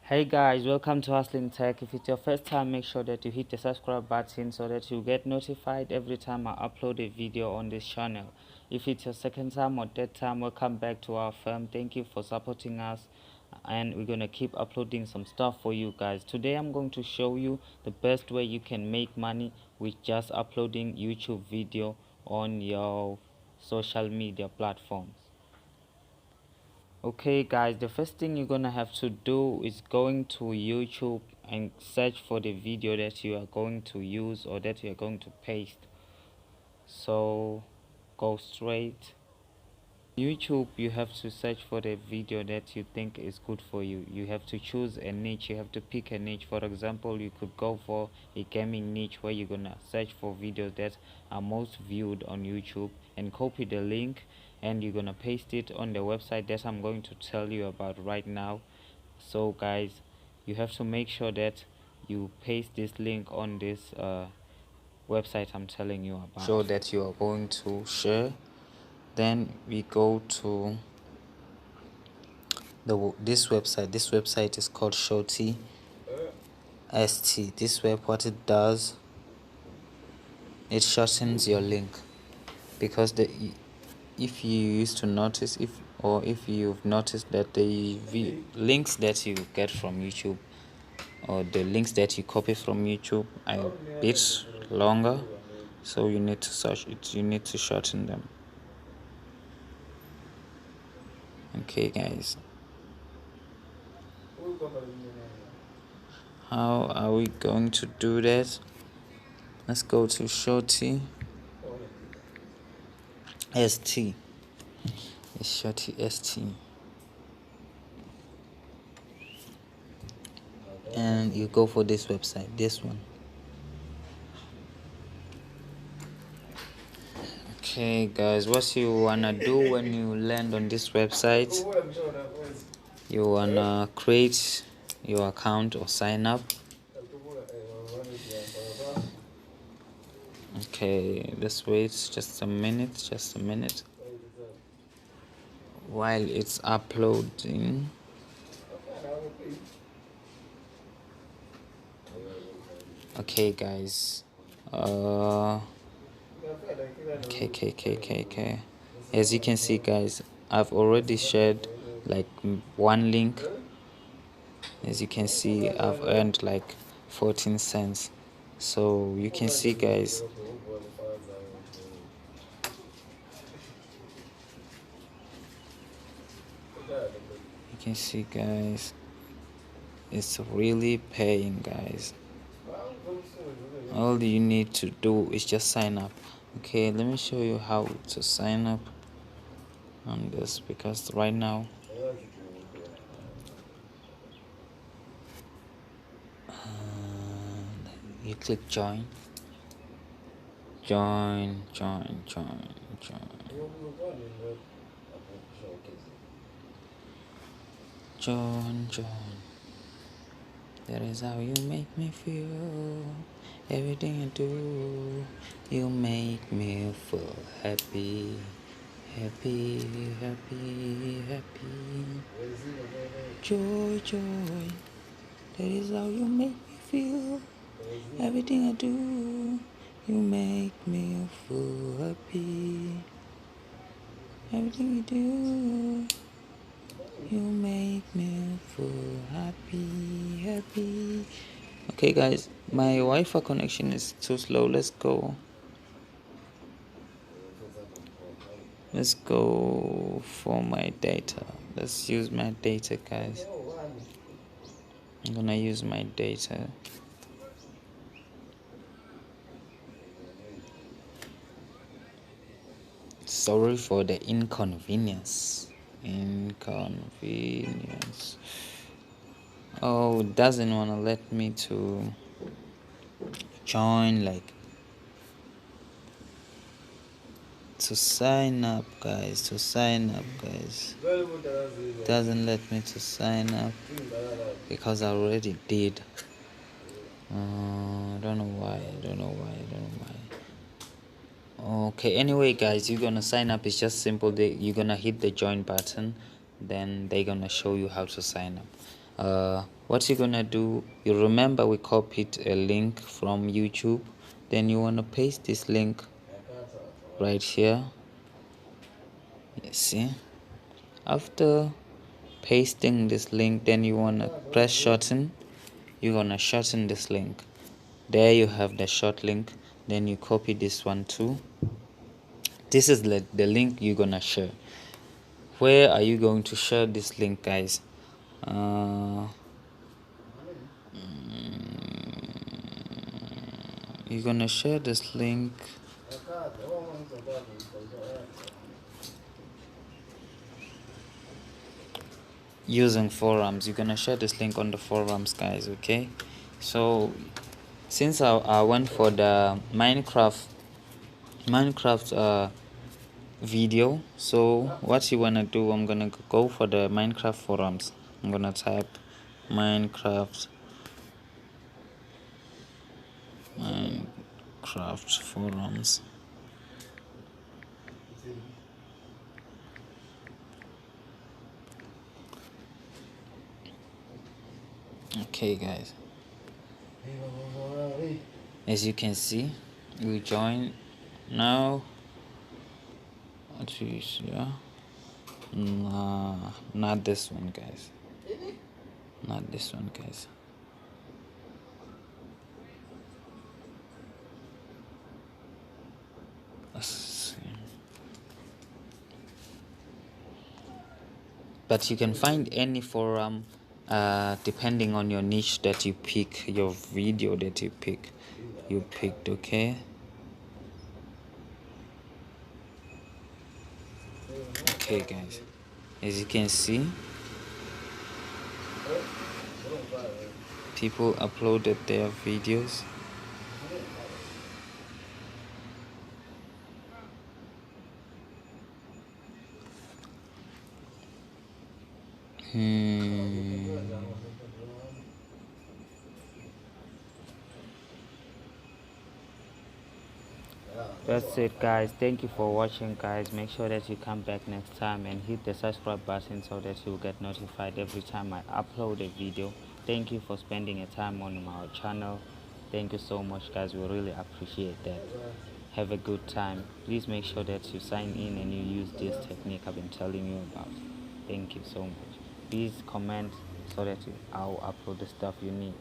Hey guys, welcome to Hustling Tech. If it's your first time, make sure that you hit the subscribe button so that you get notified every time I upload a video on this channel. If it's your second time or third time, welcome back to our firm. Thank you for supporting us, and we're gonna keep uploading some stuff for you guys. Today I'm going to show you the best way you can make money with just uploading YouTube video on your social media platforms. Okay guys, the first thing you're gonna have to do is going to YouTube and search for the video that you are going to use or that you are going to paste. So go straight YouTube. You have to search for the video that you think is good for you. You have to choose a niche. You have to pick a niche. For example, you could go for a gaming niche where you're gonna search for videos that are most viewed on YouTube and copy the link, and you're gonna paste it on the website that I'm going to tell you about right now. So guys, you have to make sure that you paste this link on this website I'm telling you about, so that you are going to share. Then we go to this website is called Shorty ST. This web, what it does, it shortens your link, because if you used to notice, if you've noticed that the links that you get from YouTube, or the links that you copy from YouTube, are a bit longer, so you need to search it, you need to shorten them. Okay guys, how are we going to do that? Let's go to Shorty ST. It's Shorty ST, and you go for this website, this one. Okay guys, what you wanna do when you land on this website, you wanna create your account or sign up. Okay, let's wait just a minute while it's uploading. Okay guys, okay, as you can see guys, I've already shared like one link. As you can see, I've earned like 14 cents. So you can see guys, it's really paying guys. All you need to do is just sign up. Okay, let me show you how to sign up on this, because right now you click join. That is how you make me feel. Everything you do, you make me feel happy. Joy. That is how you make me feel. Everything I do, you make me feel happy. Everything you do, you make me feel happy. Okay guys, my Wi-Fi connection is too slow. Let's go for my data. Let's use my data guys. I'm gonna use my data. Sorry for the inconvenience. Oh, it doesn't want to let me to join, like to sign up guys. Doesn't let me to sign up because I already did. I don't know why. Okay, anyway guys, you're gonna sign up. It's just simple. You're gonna hit the join button, then they're gonna show you how to sign up. what you're gonna do, you remember we copied a link from YouTube, then you want to paste this link right here. You see, after pasting this link, then you want to press shorten. You're gonna shorten this link. There you have the short link. Then you copy this one too. This is the link you're gonna share. Where are you going to share this link, guys? You're gonna share this link using forums. You're gonna share this link on the forums, guys. Okay, so since I went for the Minecraft video, so what you wanna do, I'm gonna go for the Minecraft forums. I'm gonna type Minecraft forums. Okay, guys, as you can see, we join now. What is, yeah, nah, not this one, guys, not this one, guys. Let's see. But you can find any forum depending on your niche that you pick, your video that you picked. Okay, okay, guys, as you can see, people uploaded their videos. That's it, guys. Thank you for watching, guys. Make sure that you come back next time and hit the subscribe button so that you'll get notified every time I upload a video. Thank you for spending a time on our channel. Thank you so much, guys. We really appreciate that. Have a good time. Please make sure that you sign in and you use this technique I've been telling you about. Thank you so much. Please comment so that I'll upload the stuff you need.